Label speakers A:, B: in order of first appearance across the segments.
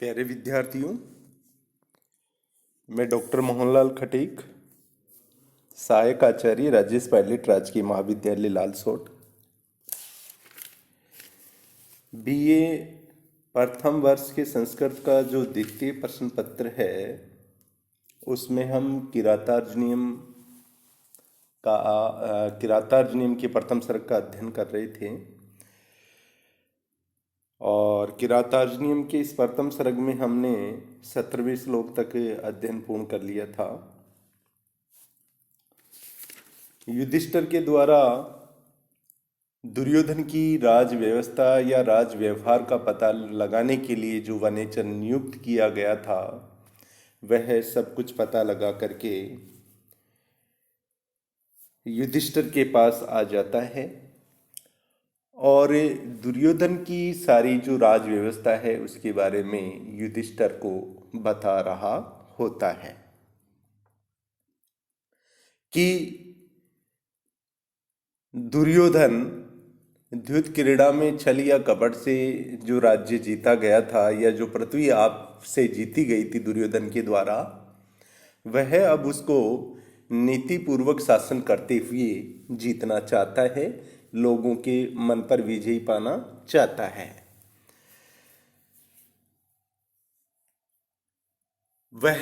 A: प्यारे विद्यार्थियों, मैं डॉक्टर मोहनलाल खटीक, सहायक आचार्य राजेश पायलट राजकीय महाविद्यालय लालसोट, बीए प्रथम वर्ष के संस्कृत का जो द्वितीय प्रश्न पत्र है उसमें हम किरातार्जुनीयम के प्रथम सर्ग का अध्ययन कर रहे थे। और किरातार्जुनीयम के इस प्रथम सर्ग में हमने 17वें श्लोक तक अध्ययन पूर्ण कर लिया था। युधिष्ठिर के द्वारा दुर्योधन की राज व्यवस्था या राज व्यवहार का पता लगाने के लिए जो वनेचर नियुक्त किया गया था वह सब कुछ पता लगा करके युधिष्ठिर के पास आ जाता है और दुर्योधन की सारी जो राज व्यवस्था है उसके बारे में युधिष्ठिर को बता रहा होता है कि दुर्योधन द्युत क्रीड़ा में छल या कपट से जो राज्य जीता गया था या जो पृथ्वी आप से जीती गई थी दुर्योधन के द्वारा, वह अब उसको नीतिपूर्वक शासन करते हुए जीतना चाहता है, लोगों के मन पर विजयी पाना चाहता है। वह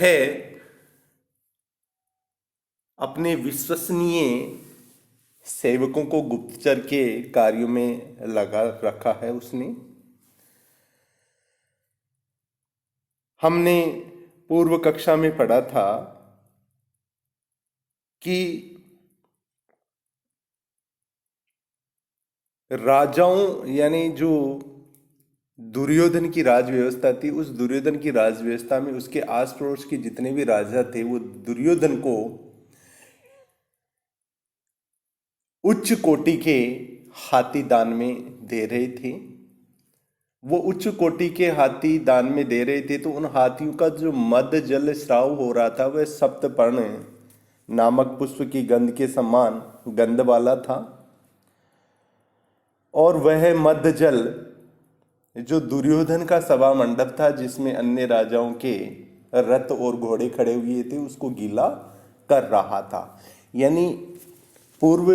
A: अपने विश्वसनीय सेवकों को गुप्तचर के कार्यों में लगा रखा है। उसने हमने पूर्व कक्षा में पढ़ा था कि राजाओं यानी जो दुर्योधन की राज व्यवस्था थी, उस दुर्योधन की राज व्यवस्था में उसके आस पड़ोस के जितने भी राजा थे वो दुर्योधन को उच्च कोटि के हाथी दान में दे रहे थे। वो उच्च कोटि के हाथी दान में दे रहे थे तो उन हाथियों का जो मद जल स्राव हो रहा था वह सप्तपर्ण नामक पुष्प की गंध के समान गंध वाला था। और वह मद जल जो दुर्योधन का सभा मंडप था जिसमें अन्य राजाओं के रथ और घोड़े खड़े हुए थे उसको गीला कर रहा था। यानी पूर्व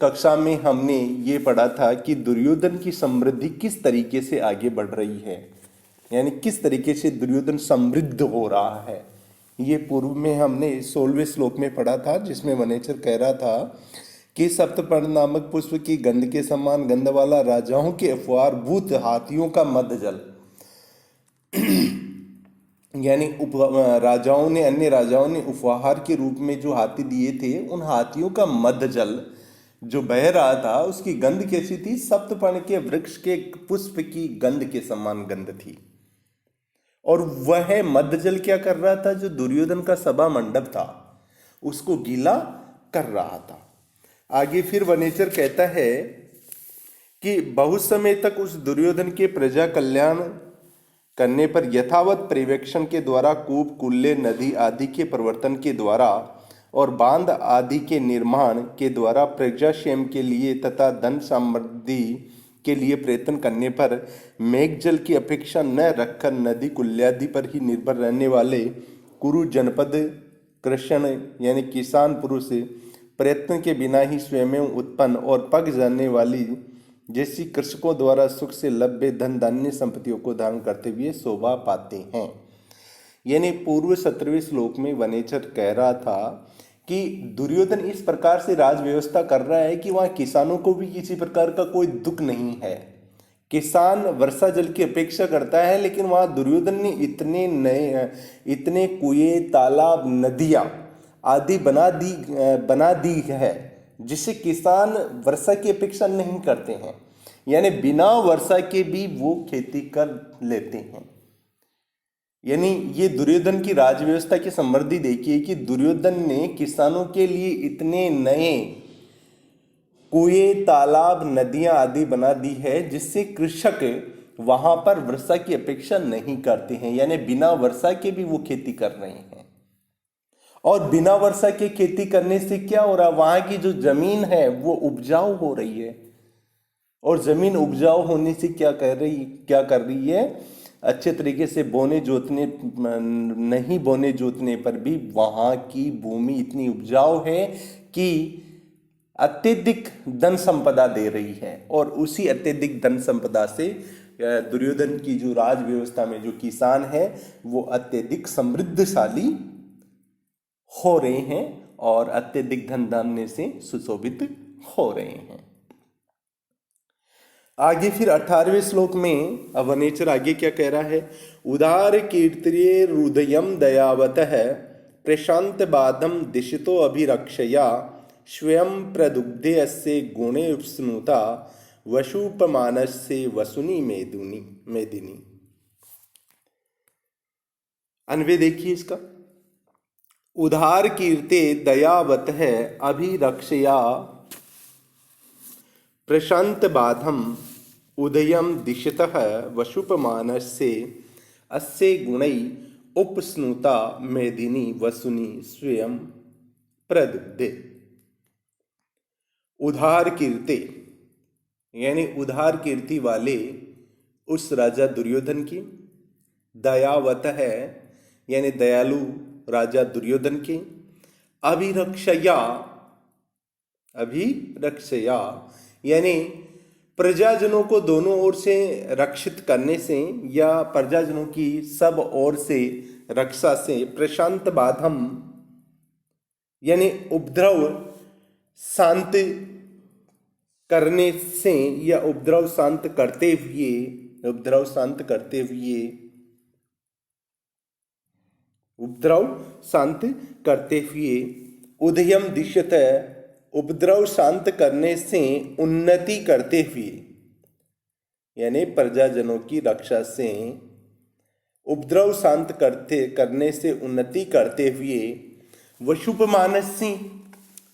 A: कक्षा में हमने ये पढ़ा था कि दुर्योधन की समृद्धि किस तरीके से आगे बढ़ रही है, यानी किस तरीके से दुर्योधन समृद्ध हो रहा है। ये पूर्व में हमने 16वें श्लोक में पढ़ा था जिसमें वनेचर कह रहा था कि सप्तपर्ण नामक पुष्प की गंध के समान गंध वाला राजाओं के अफवार भूत हाथियों का मद जल यानी राजाओं ने अन्य राजाओं ने उपहार के रूप में जो हाथी दिए थे उन हाथियों का मद जल जो बह रहा था उसकी गंध कैसी थी? सप्तपर्ण के वृक्ष के पुष्प की गंध के समान गंध थी। और वह मद जल क्या कर रहा था? जो दुर्योधन का सभा मंडप था उसको गीला कर रहा था। आगे फिर वनेचर कहता है कि बहुत समय तक उस दुर्योधन के प्रजा कल्याण करने पर यथावत पर्यवेक्षण के द्वारा कूप कुल्ले नदी आदि के प्रवर्तन के द्वारा और बांध आदि के निर्माण के द्वारा प्रजाक्षेम के लिए तथा धन समृद्धि के लिए प्रयत्न करने पर मेघजल की अपेक्षा न रखकर नदी कुल्यादि पर ही निर्भर रहने वाले कुरु जनपद कृष्ण यानी किसान पुरुष प्रयत्न के बिना ही स्वयं उत्पन्न और पक जाने वाली जैसी कृषकों द्वारा सुख से लभ्य धन धान्य संपत्तियों को धारण करते हुए शोभा पाते हैं। यानी पूर्व 17वें श्लोक में वनेचर कह रहा था कि दुर्योधन इस प्रकार से राज व्यवस्था कर रहा है कि वहाँ किसानों को भी किसी प्रकार का कोई दुख नहीं है। किसान वर्षा जल की अपेक्षा करता है, लेकिन वहाँ दुर्योधन ने इतने कुएं तालाब नदियाँ आदि बना दी है जिससे किसान वर्षा की अपेक्षा नहीं करते हैं, यानी बिना वर्षा के भी वो खेती कर लेते हैं। यानी ये दुर्योधन की राज व्यवस्था की समृद्धि देखिए कि दुर्योधन ने किसानों के लिए इतने नए कुएं तालाब नदियां आदि बना दी है जिससे कृषक वहां पर वर्षा की अपेक्षा नहीं करते हैं, यानी बिना वर्षा के भी वो खेती कर रहे हैं। और बिना वर्षा के खेती करने से क्या हो रहा है? वहां की जो जमीन है वो उपजाऊ हो रही है और जमीन उपजाऊ होने से क्या कर रही है? अच्छे तरीके से बोने जोतने नहीं बोने जोतने पर भी वहाँ की भूमि इतनी उपजाऊ है कि अत्यधिक धन संपदा दे रही है। और उसी अत्यधिक धन संपदा से दुर्योधन की जो राज व्यवस्था में जो किसान है वो अत्यधिक समृद्धशाली हो रहे हैं और अत्यधिक धन धान्य से सुशोभित हो रहे हैं। आगे फिर 18वें श्लोक में अब वनेचर आगे क्या कह रहा है, उदार कीर्तिरे हृदयम दयावतः प्रशांत बाधम दिशितो अभिरक्षया स्वयं प्रदुग्धे अस्य गुणे उपस्नुता वशुपमानस्य वसुनी मेदिनी। अन्वय देखिए इसका, उदार कीर्ते दयावत है अभिरक्षया प्रशांत बाधम उदयम दिशतः वशुपमानस्य अस्य गुणै उपस्नुता मेदिनी वसुनी स्वयं प्रदुग्धे। उदार कीर्ति यानी उदार कीर्ति वाले उस राजा दुर्योधन की, दयावत है यानी दयालु राजा दुर्योधन के, अभिरक्षया यानी प्रजाजनों को दोनों ओर से रक्षित करने से या प्रजाजनों की सब ओर से रक्षा से, प्रशांत बाधम यानी उपद्रव शांत करने से या उपद्रव शांत करते हुए उदयम दिशत उपद्रव शांत करने से उन्नति करते हुए, यानी प्रजाजनों की रक्षा से उपद्रव शांत करने से उन्नति करते हुए, वशुपमानस्य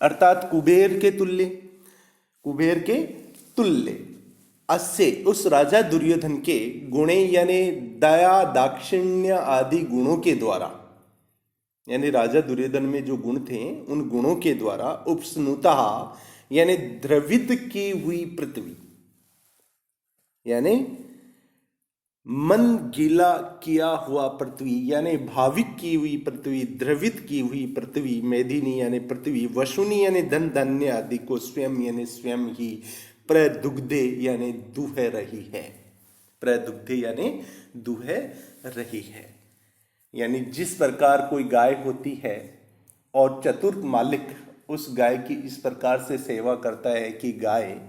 A: अर्थात कुबेर के तुल्य अस्य उस राजा दुर्योधन के गुणे यानी दया दाक्षिण्य आदि गुणों के द्वारा, यानी राजा दुर्योधन में जो गुण थे उन गुणों के द्वारा उपस्नुता यानी द्रवित की हुई पृथ्वी, यानी मन गीला किया हुआ पृथ्वी यानी भाविक की हुई पृथ्वी, द्रवित की हुई पृथ्वी, मेदिनी यानी पृथ्वी, वसुनी यानी धन धान्य आदि को स्वयं यानी स्वयं ही, प्रदुग्धे यानी दुह रही है, प्रदुग्धे यानी दुह रही है। यानी जिस प्रकार कोई गाय होती है और चतुर मालिक उस गाय की इस प्रकार से सेवा करता है कि गाय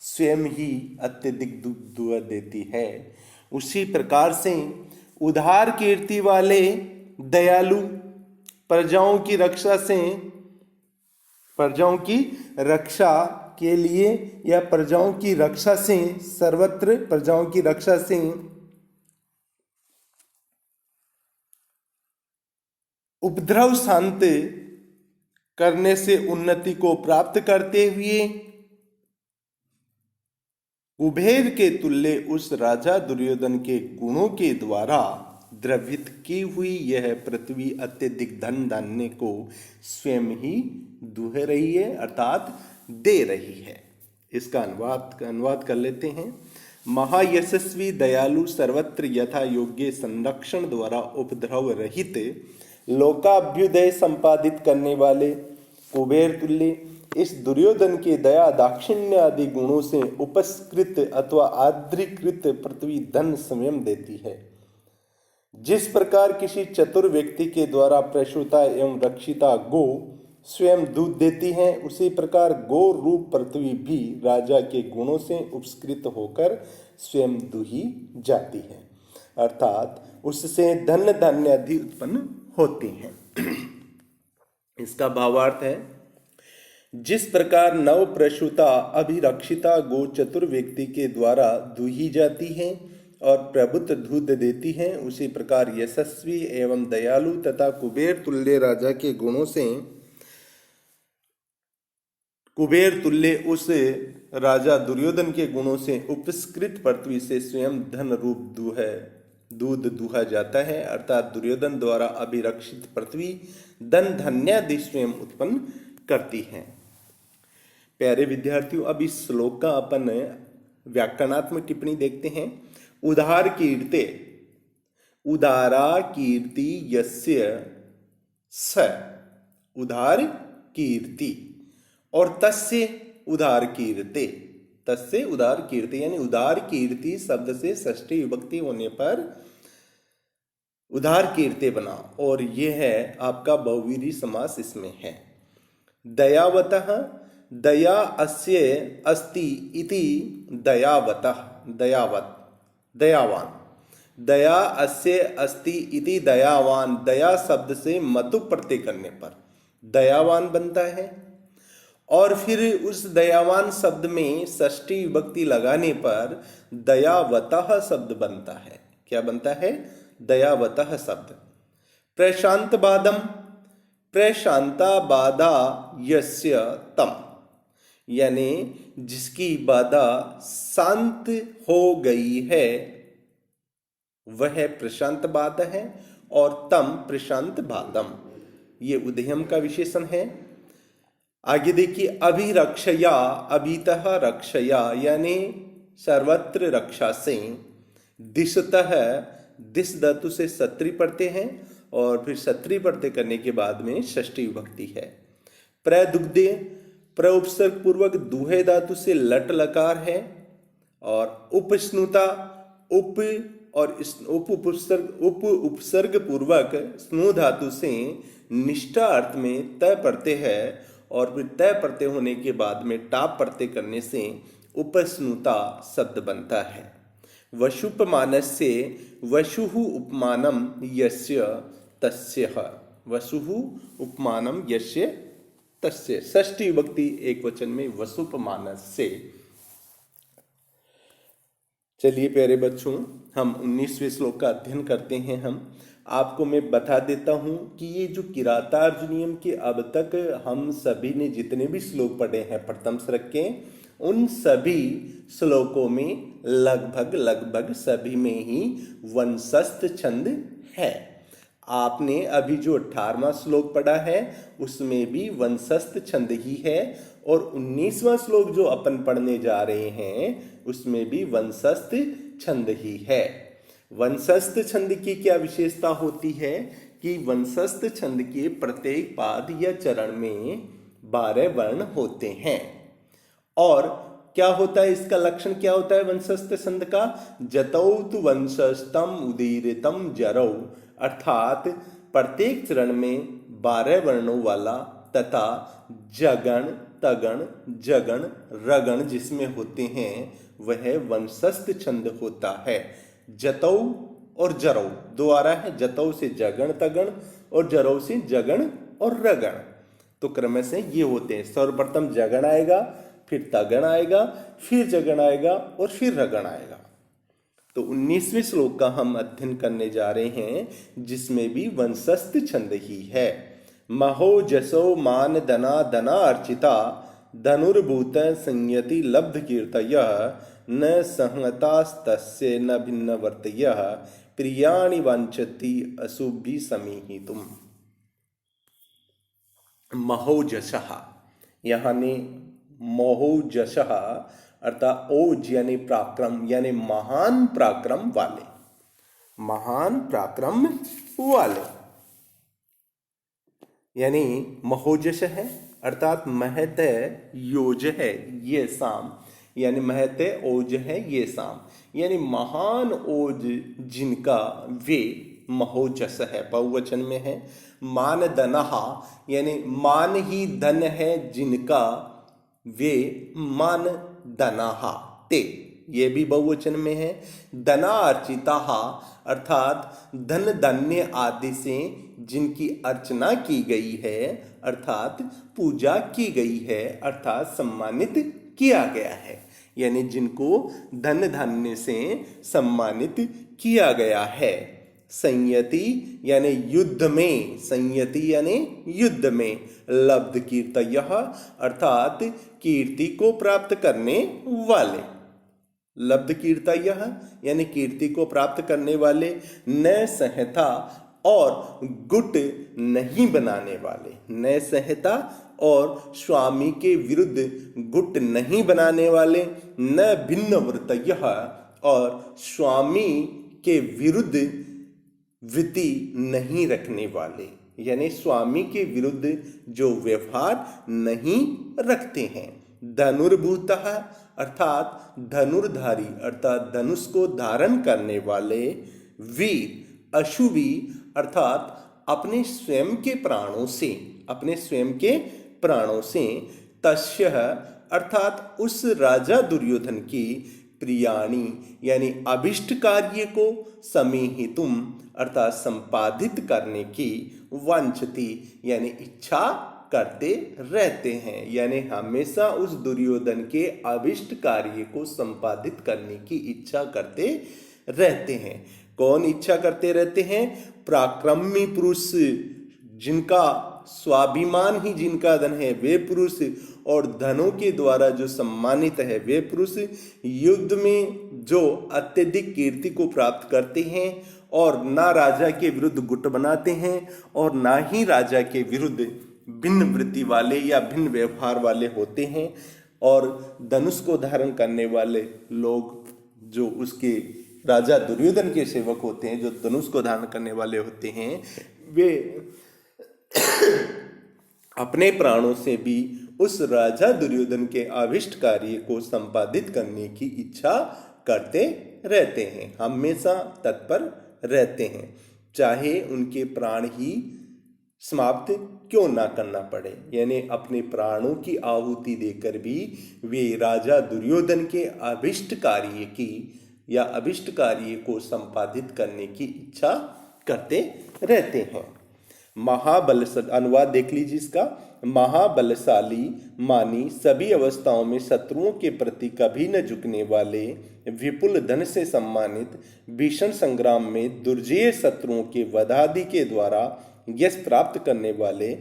A: स्वयं ही अत्यधिक दूध देती है, उसी प्रकार से उदार कीर्ति वाले दयालु प्रजाओं की रक्षा के लिए या प्रजाओं की रक्षा से, सर्वत्र प्रजाओं की रक्षा से उपद्रव शांत करने से उन्नति को प्राप्त करते हुए कुबेर के तुल्य उस राजा दुर्योधन के गुणों के द्वारा द्रवित की हुई यह पृथ्वी अत्यधिक धन धान्य को स्वयं ही दुह रही है अर्थात दे रही है। इसका अनुवाद कर लेते हैं। महायशस्वी दयालु सर्वत्र यथा योग्य संरक्षण द्वारा उपद्रव रहित लोकाभ्युदय संपादित करने वाले कुबेर तुल्य इस दुर्योधन के दया दाक्षिण्य आदि गुणों से उपस्कृत अथवा आद्रीकृत पृथ्वी धन स्वयं देती है। जिस प्रकार किसी चतुर व्यक्ति के द्वारा प्रसूता एवं रक्षिता गो स्वयं दूध देती है, उसी प्रकार गो रूप पृथ्वी भी राजा के गुणों से उपस्कृत होकर स्वयं दूही जाती है, अर्थात उससे धन धान्य आदि उत्पन्न होते हैं। इसका भावार्थ है, जिस प्रकार नव प्रसूता अभिरक्षिता गो चतुर व्यक्ति के द्वारा दूही जाती है और प्रभुत दूध देती है, उसी प्रकार यशस्वी एवं दयालु तथा कुबेर तुल्य राजा के गुणों से कुबेर तुल्य उस राजा दुर्योधन के गुणों से उपस्कृत पृथ्वी से स्वयं धन रूप दूध दुहा जाता है, अर्थात दुर्योधन द्वारा अभिरक्षित पृथ्वी धन धान्यादि स्वयं उत्पन्न करती है। प्यारे विद्यार्थियों, अब इस श्लोक का अपन व्याकरणात्मक टिप्पणी देखते हैं। उदार कीर्ते उदारा कीर्ति यस्य स, उदार कीर्ति, और तस्य उदार कीर्ते, तस्य उदार कीर्ति, यानी उदार कीर्ति शब्द से षष्ठी विभक्ति होने पर उदार कीर्ति बना, और यह है आपका बहुव्रीहि समास इसमें है। दयावतः, दया अस्य अस्ति इति दयावतः, दयावत दयावान, दया अस्य अस्ति इति दयावान, दया शब्द से मतु प्रत्यय करने पर दयावान बनता है, और फिर उस दयावान शब्द में षष्ठी विभक्ति लगाने पर दयावतः शब्द बनता है। क्या बनता है? दयावतः शब्द। प्रशांत बादम, प्रशांता बाधा यस्य तम, यानी जिसकी बाधा शांत हो गई है वह प्रशांत बाधा है, और तम प्रशांत बादम, ये उदयम का विशेषण है। आगे देखिए, अभिरक्षया, अभितः रक्षया, यानी सर्वत्र रक्षा से, दिशतः, दिश धातु से सत्री पढ़ते हैं, और फिर सत्री पढ़ते करने के बाद में षष्ठी विभक्ति है। प्रदुग्धे, प्र उपसर्ग पूर्वक दुहे धातु से लट लकार है, और उपस्नुता, उप और उप उपसर्ग पूर्वक स्नु धातु से निष्ठा अर्थ में तय पढ़ते हैं, और फिर तय प्रत्यय होने के बाद में टाप प्रत्यय करने से उपस्नुता शब्द बनता है। वशुपमानस्य, वशुः उपमानम यस्य तस्यः, वशुः उपमानम यस्य तस्य, षष्ठी विभक्ति एक वचन में वसुपमानस्य। चलिए प्यारे बच्चों, हम 19वें श्लोक का अध्ययन करते हैं। हम आपको मैं बता देता हूं कि ये जो किरातार्जुनीयम के अब तक हम सभी ने जितने भी श्लोक पढ़े हैं प्रथम सर्ग के, उन सभी श्लोकों में लगभग सभी में ही वंशस्थ छंद है। आपने अभी जो 18वां श्लोक पढ़ा है उसमें भी वंशस्थ छंद ही है, और 19वां श्लोक जो अपन पढ़ने जा रहे हैं उसमें भी वंशस्थ छंद ही है। वंशस्थ छंद की क्या विशेषता होती है कि वंशस्थ छंद के प्रत्येक पाद या चरण में 12 वर्ण होते हैं। और क्या होता है, इसका लक्षण क्या होता है वंशस्थ छंद का? जतौ तु वंशस्थम उदीरितम जरौ, अर्थात प्रत्येक चरण में 12 वर्णों वाला तथा जगण, तगण, जगण, रगण जिसमें होते हैं वह वंशस्थ छंद होता है। जतौ और जरौ दो आ रहा है, जतौ से जगण तगण और जरौ से जगण और रगण, तो क्रम से ये होते हैं। सर्वप्रथम जगण आएगा, फिर तगण आएगा, फिर जगण आएगा और फिर रगण आएगा। तो 19वें श्लोक का हम अध्ययन करने जा रहे हैं जिसमें भी वंशस्थ छंद ही है। महो जसो मान धना धना अर्चिता, धनुर्भूत संयति लब्ध कीर्तयः, न संहतास्तस्य न भिन्न वर्तयः, प्रियाणि वांछति अशुभि समीहितुम्। महोजसः, यहाँ ने महोजसः अर्थात ओज यानी पराक्रम, यानी महान पराक्रम वाले, महान पराक्रम वाले, यानी महोजस है अर्थात महत योज है ये साम, यानी महत ओज है ये साम, यानी महान ओज जिनका वे महोजस है, बहुवचन में है। मान धनहा, यानी मान ही धन है जिनका वे मान धनहा ते, ये भी बहुवचन में है। धना अर्चिताहा अर्थात धन धान्य आदि से जिनकी अर्चना की गई है, अर्थात पूजा की गई है, अर्थात सम्मानित किया गया है, यानी जिनको धन धान्य से सम्मानित किया गया है। संयति यानी युद्ध में, संयति यानी युद्ध में, लब्ध कीर्तयः अर्थात कीर्ति को प्राप्त करने वाले, लब्ध कीर्तयः यानी कीर्ति को प्राप्त करने वाले, न संहिता और गुट नहीं बनाने वाले, न संहिता और स्वामी के विरुद्ध गुट नहीं बनाने वाले, न भिन्न वर्तयः और स्वामी के विरुद्ध वृत्ति नहीं रखने वाले, यानी स्वामी के विरुद्ध जो व्यवहार नहीं रखते हैं। धनुर्भूतः अर्थात धनुर्धारी अर्थात धनुष को धारण करने वाले। वीर अशुभी अर्थात अपने स्वयं के प्राणों से तस्य अर्थात उस राजा दुर्योधन की प्रियाणी यानी अभिष्ट कार्य को समेहितुम अर्थात संपादित करने की वांछति यानी इच्छा करते रहते हैं, यानी हमेशा उस दुर्योधन के अभिष्ट कार्य को संपादित करने की इच्छा करते रहते हैं। कौन इच्छा करते रहते हैं? पराक्रमी पुरुष, जिनका स्वाभिमान ही जिनका धन है वे पुरुष, और धनों के द्वारा जो सम्मानित है वे पुरुष, युद्ध में जो अत्यधिक कीर्ति को प्राप्त करते हैं और ना राजा के विरुद्ध गुट बनाते हैं और ना ही राजा के विरुद्ध भिन्न वृत्ति वाले या भिन्न व्यवहार वाले होते हैं। और धनुष को धारण करने वाले लोग जो उसके राजा दुर्योधन के सेवक होते हैं, जो धनुष को धारण करने वाले होते हैं, वे अपने प्राणों से भी उस राजा दुर्योधन के अभिष्ट कार्य को संपादित करने की इच्छा करते रहते हैं, हमेशा तत्पर रहते हैं, चाहे उनके प्राण ही समाप्त क्यों ना करना पड़े। यानी अपने प्राणों की आहुति देकर भी वे राजा दुर्योधन के अभिष्ट कार्य की या अभिष्ट कार्य को संपादित करने की इच्छा करते रहते हैं। अनुवाद देख लीजिए इसका। महाबलशाली मानी सभी अवस्थाओं में शत्रुओं के प्रति कभी न झुकने वाले, विपुल धन से सम्मानित, भीषण संग्राम में दुर्जय शत्रुओं के वधादि के द्वारा यश प्राप्त करने वाले,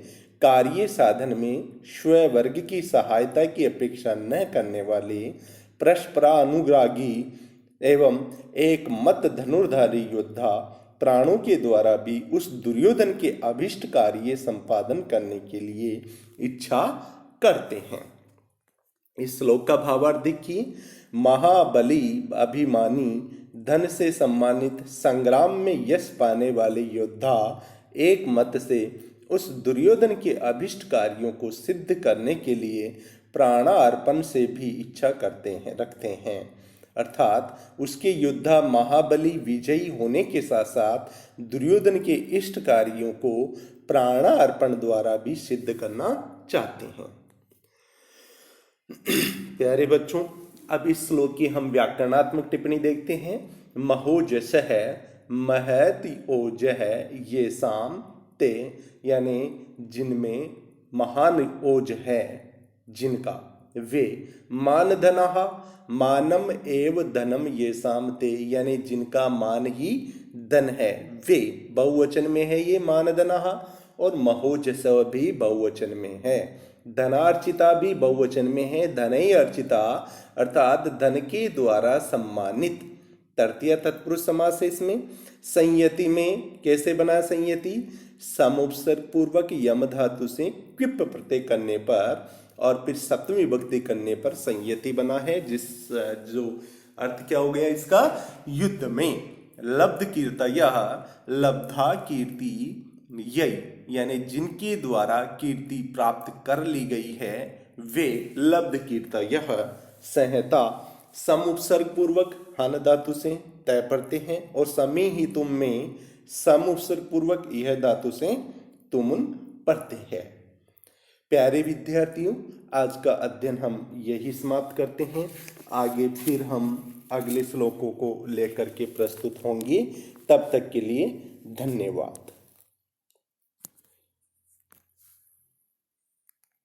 A: कार्य साधन में स्ववर्ग की सहायता की अपेक्षा न करने वाले, परस्परानुरागी एवं एक मत धनुर्धारी योद्धा प्राणों के द्वारा भी उस दुर्योधन के अभिष्ट कार्य संपादन करने के लिए इच्छा करते हैं। इस श्लोक का भावार्थ देखिए। महाबली अभिमानी, धन से सम्मानित, संग्राम में यश पाने वाले योद्धा एक मत से उस दुर्योधन के अभिष्ट कार्यों को सिद्ध करने के लिए प्राणार्पण से भी इच्छा रखते हैं। अर्थात उसके योद्धा महाबली विजयी होने के साथ साथ दुर्योधन के इष्ट कार्यों को प्राणार्पण द्वारा भी सिद्ध करना चाहते हैं। प्यारे बच्चों, अब इस श्लोक की हम व्याकरणात्मक टिप्पणी देखते हैं। महोजस है, महति ओज है, ये साम ते, यानी जिनमें महान ओज है, जिनका, वे, मान धनहा, मानम एव धनम ये साम ते, यानी जिनका मान ही धन है, वे बहुवचन में है ये मान धनहा, और महोजस भी बहुवचन में है। धनार्चिता भी बहुवचन में है, धनई अर्चिता अर्थात धन के द्वारा सम्मानित। तृतीय तत्पुरुष समास है इसमें। संयति में कैसे बना संयति? समुपसर्ग पूर्वक यम धातु से क्विप प्रत्यय करने पर और फिर सप्तमी विभक्ति करने पर संयति बना है, जो अर्थ क्या हो गया इसका? युद्ध में लब्ध कीर्तयः, लब्धा कीर्ति यही, यानी जिनके द्वारा कीर्ति प्राप्त कर ली गई है वे लब्ध कीर्तयः। संहिता समुपसर्ग पूर्वक हन धातु से तय पड़ते हैं और समय ही तुम में समुपसर्ग पूर्वक यह धातु से तुमुन पढ़ते हैं। प्यारे विद्यार्थियों, आज का अध्ययन हम यही समाप्त करते हैं। आगे फिर हम अगले श्लोकों को लेकर के प्रस्तुत होंगे। तब तक के लिए धन्यवाद।